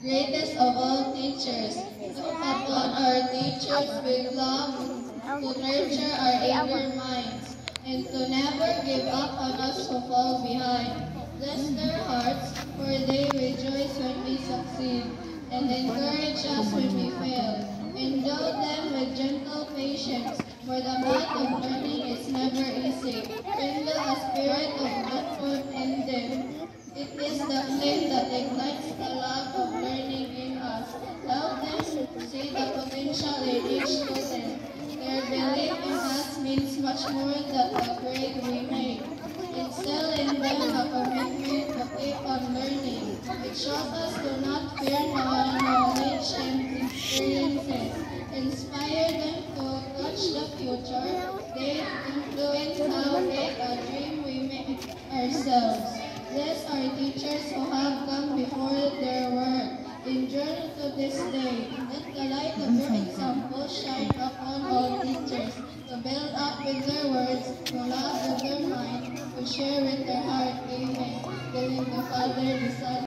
greatest of all teachers, look upon our teachers with love, to nurture our inner minds, and to never give up on us who fall behind. Bless their hearts, for they rejoice when we succeed, and encourage us when we fail. Endow them with gentle patience, for the path of learning is never easy. Kindle a spirit of gratitude in them. It is the flame that ignites the love of learning in us. Help them see the potential in each student. Their belief in us means much more than the grade we make. Instill in them a commitment to keep on learning. It shows us to not fear knowledge and experiences. Inspire them to touch the future. They influence how big a dream we make ourselves. Bless our teachers who have come before their work. Endure to this day. Let the light of your example shine upon all teachers, to build up with their words, to love with their mind, to share with their heart. Amen. In the name of the Father, the Son,